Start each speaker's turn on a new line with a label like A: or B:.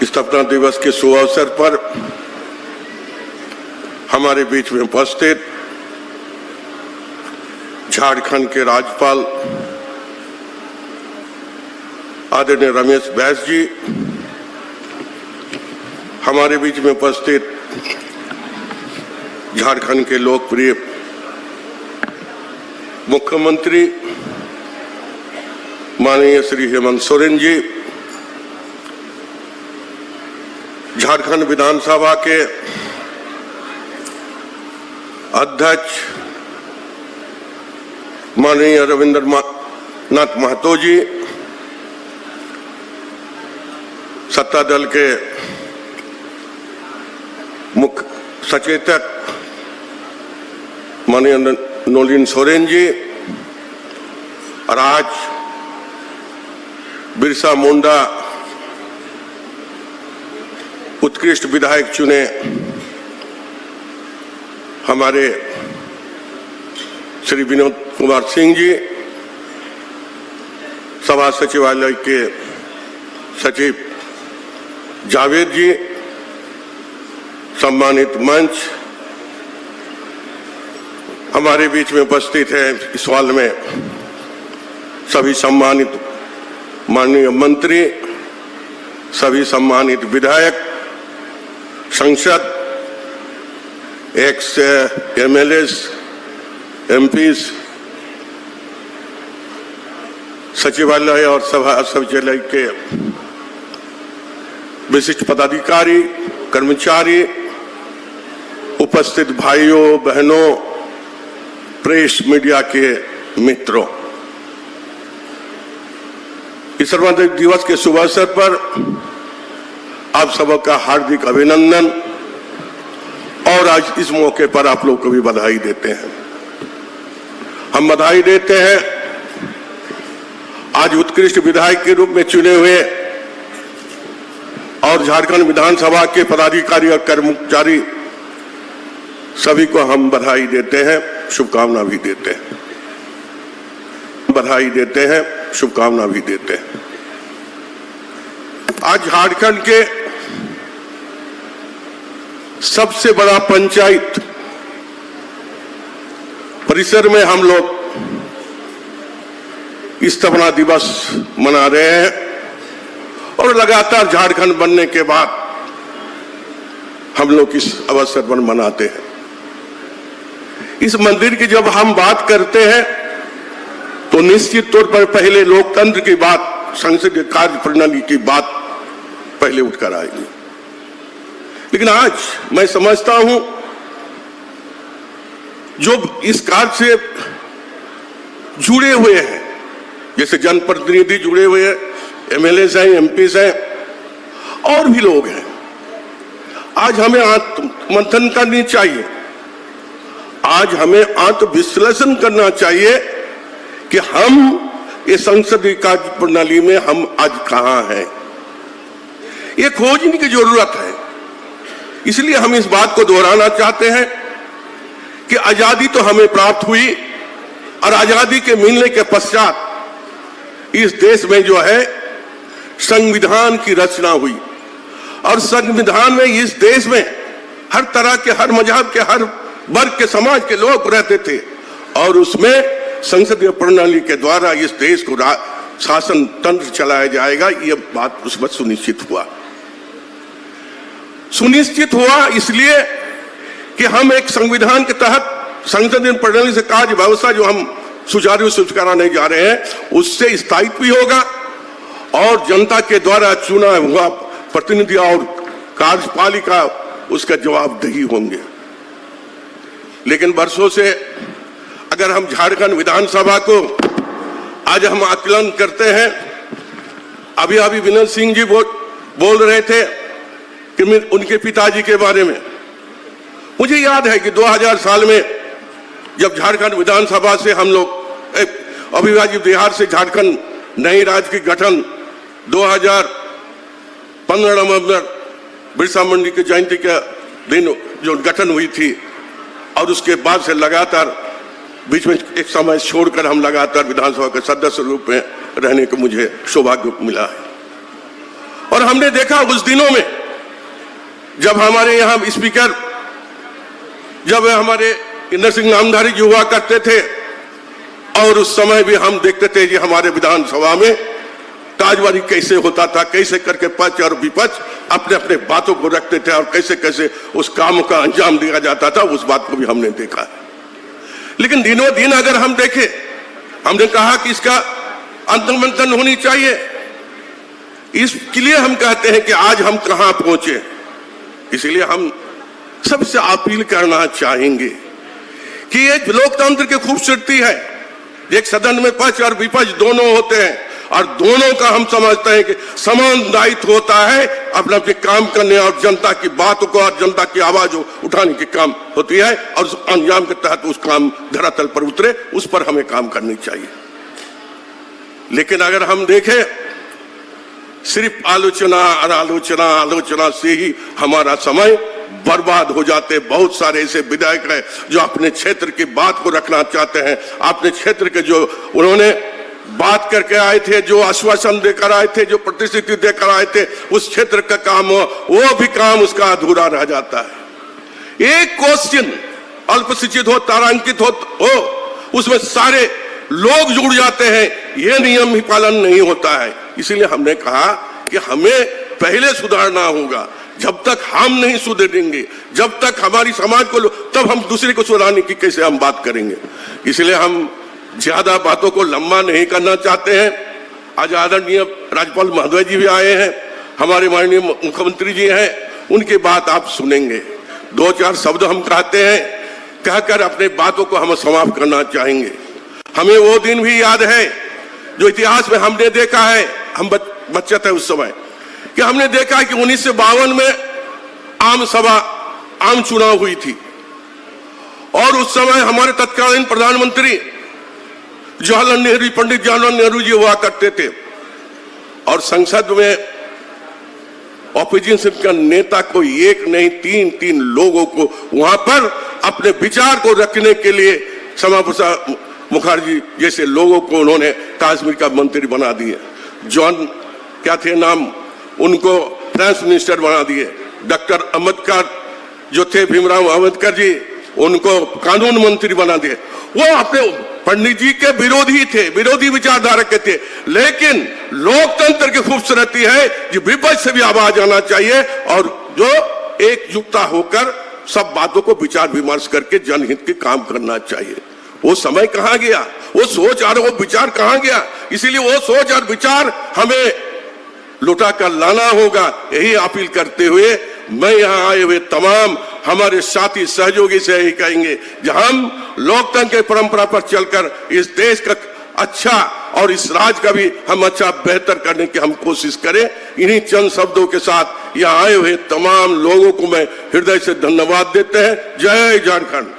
A: स्थापना दिवस के शुभ अवसर पर हमारे बीच में उपस्थित झारखंड के राज्यपाल आदरणीय रमेश बैस जी, हमारे बीच में उपस्थित झारखंड के लोकप्रिय मुख्यमंत्री माननीय श्री हेमंत सोरेन जी, झारखंड विधानसभा के अध्यक्ष माननीय रविंद्रनाथ महतो जी, सत्ता दल के मुख्य सचेतक माननीय नलिन सोरेन जी, और आज बिरसा मुंडा उत्कृष्ट विधायक चुने हमारे श्री विनोद कुमार सिंह जी, सभा सचिवालय के सचिव जावेद जी, सम्मानित मंच, हमारे बीच में उपस्थित है इस हॉल में सभी सम्मानित माननीय मंत्री, सभी सम्मानित विधायक, संसद, एक्स एमएलएस, एमपीस, सचिवालय और सभा सचिवालय के विशिष्ट पदाधिकारी, कर्मचारी, उपस्थित भाइयों बहनों, प्रेस मीडिया के मित्रों, इस सर्वोदय दिवस के शुभ अवसर पर आप सबका हार्दिक अभिनंदन और आज इस मौके पर आप लोग को भी बधाई देते हैं। हम बधाई देते हैं आज उत्कृष्ट विधायक के रूप में चुने हुए और झारखंड विधानसभा के पदाधिकारी और कर्मचारी सभी को हम बधाई देते हैं, शुभकामना भी देते हैं, बधाई देते हैं, शुभकामना भी देते हैं। आज झारखंड के सबसे बड़ा पंचायत परिसर में हम लोग स्थापना दिवस मना रहे हैं और लगातार झारखंड बनने के बाद हम लोग इस अवसर पर मनाते हैं। इस मंदिर की जब हम बात करते हैं तो निश्चित तौर पर पहले लोकतंत्र की बात, संसदीय कार्य प्रणाली की बात पहले उठकर आएगी। लेकिन आज मैं समझता हूं जो इस कार्य से जुड़े हुए हैं, जैसे जनप्रतिनिधि जुड़े हुए हैं, एमएलए हैं, एमपी हैं और भी लोग हैं, आज हमें आत्ममंथन करनी चाहिए, आज हमें आत्मविश्लेषण करना चाहिए कि हम ये संसदीय कार्य प्रणाली में हम आज कहां हैं। ये खोजने की जरूरत है। इसलिए हम इस बात को दोहराना चाहते हैं कि आजादी तो हमें प्राप्त हुई और आजादी के मिलने के पश्चात इस देश में जो है संविधान की रचना हुई और संविधान में इस देश में हर तरह के, हर मजहब के, हर वर्ग के, समाज के लोग रहते थे और उसमें संसदीय प्रणाली के द्वारा इस देश को शासन तंत्र चलाया जाएगा, ये बात उस वक्त सुनिश्चित हुआ इसलिए कि हम एक संविधान के तहत संसदीय प्रणाली से कार्य व्यवस्था जो हम सुचारू रूप से कराने जा रहे हैं उससे स्थायित्व भी होगा और जनता के द्वारा चुना हुआ प्रतिनिधि और कार्यपालिका उसका जवाबदेही होंगे। लेकिन वर्षों से अगर हम झारखंड विधानसभा को आज हम आकलन करते हैं, अभी विनोद सिंह जी बोल रहे थे कि उनके पिताजी के बारे में, मुझे याद है कि 2000 साल में जब झारखंड विधानसभा से हम लोग अविभाजित बिहार से झारखंड नई राज्य की गठन 2015 नवंबर बिरसा मुंडा की जयंती के दिन जो गठन हुई थी और उसके बाद से लगातार बीच में एक समय छोड़कर हम लगातार विधानसभा के सदस्य रूप में रहने को मुझे सौभाग्य मिला है। और हमने देखा उस दिनों में जब हमारे यहाँ स्पीकर, जब हमारे इंदर सिंह नामधारी जी हुआ करते थे, और उस समय भी हम देखते थे कि हमारे विधानसभा में ताजवारी कैसे होता था, कैसे करके पक्ष और विपक्ष अपने अपने बातों को रखते थे और कैसे कैसे उस काम का अंजाम दिया जाता था, उस बात को भी हमने देखा है। लेकिन दिनों दिन अगर हम देखें, हमने कहा कि इसका अंतर्मंथन होनी चाहिए। इसके लिए हम कहते हैं कि आज हम कहां पहुंचे, इसलिए हम सबसे अपील करना चाहेंगे कि ये लोकतंत्र की खूबसूरती है। एक सदन में पक्ष और विपक्ष दोनों होते हैं और दोनों का हम समझते हैं कि समान दायित्व होता है अपना अपने काम करने और जनता की बातों को और जनता की आवाज उठाने की काम होती है, और उस अंजाम के तहत उस काम धरातल पर उतरे, उस पर हमें काम करनी चाहिए। लेकिन अगर हम देखें सिर्फ आलोचना और आलोचना आलोचना से ही हमारा समय बर्बाद हो जाते। बहुत सारे ऐसे विधायक हैं जो अपने क्षेत्र की बात को रखना चाहते हैं, अपने क्षेत्र के जो उन्होंने बात करके आए थे, जो आश्वासन देकर आए थे, जो प्रतिश्रुति देकर आए थे, उस क्षेत्र का काम वो भी काम उसका अधूरा रह जाता है। एक क्वेश्चन अल्पशिक्षित हो, तारांकित हो, उसमें सारे लोग जुड़ जाते हैं, ये नियम ही पालन नहीं होता है। इसीलिए हमने कहा कि हमें पहले सुधारना होगा। जब तक हम नहीं सुधरेंगे, जब तक हमारी समाज को, तब हम दूसरे को सुधारने की कैसे हम बात करेंगे। इसलिए हम ज्यादा बातों को लंबा नहीं करना चाहते हैं। आज आदरणीय राज्यपाल महोदय जी भी आए हैं, हमारे माननीय मुख्यमंत्री जी हैं, उनकी बात आप सुनेंगे। दो चार शब्द हम कहते हैं, कहकर अपने बातों को हम समाप्त करना चाहेंगे। हमें वो दिन भी याद है जो इतिहास में हमने देखा है, हम बच्चे थे उस समय, कि हमने देखा कि 1952 में आम सभा, आम चुनाव हुई थी, और उस समय हमारे तत्कालीन प्रधानमंत्री जवाहरलाल नेहरू, पंडित जवाहरलाल नेहरू जी हुआ करते थे, और संसद में ऑपोजिशन का नेता को एक नहीं तीन लोगों को वहां पर अपने विचार को रखने के लिए श्यामा प्रसाद मुखर्जी जैसे लोगों को उन्होंने कश्मीर का मंत्री बना दिया। जॉन क्या थे नाम, उनको फाइनेंस मिनिस्टर बना दिए। डॉक्टर अम्बेडकर जो थे, भीमराव अम्बेडकर जी, उनको कानून मंत्री बना दिए। वो अपने पंडित जी के विरोधी थे, विरोधी विचारधारा के थे, लेकिन लोकतंत्र की खूबसूरती है कि विपक्ष से भी आवाज आना चाहिए और जो एकजुटता होकर सब बातों को विचार विमर्श करके जनहित के काम करना चाहिए। वो समय कहां गया, वो सोच और वो विचार कहां गया। इसीलिए वो सोच और विचार हमें लुटा कर लाना होगा। यही अपील करते हुए मैं यहाँ आए हुए तमाम हमारे साथी सहयोगी से यही कहेंगे कि हम लोकतंत्र की परंपरा पर चलकर इस देश का अच्छा और इस राज्य का भी हम अच्छा बेहतर करने की हम कोशिश करें। इन्हीं चंद शब्दों के साथ यहाँ आए हुए तमाम लोगों को मैं हृदय से धन्यवाद देते हैं। जय झारखंड।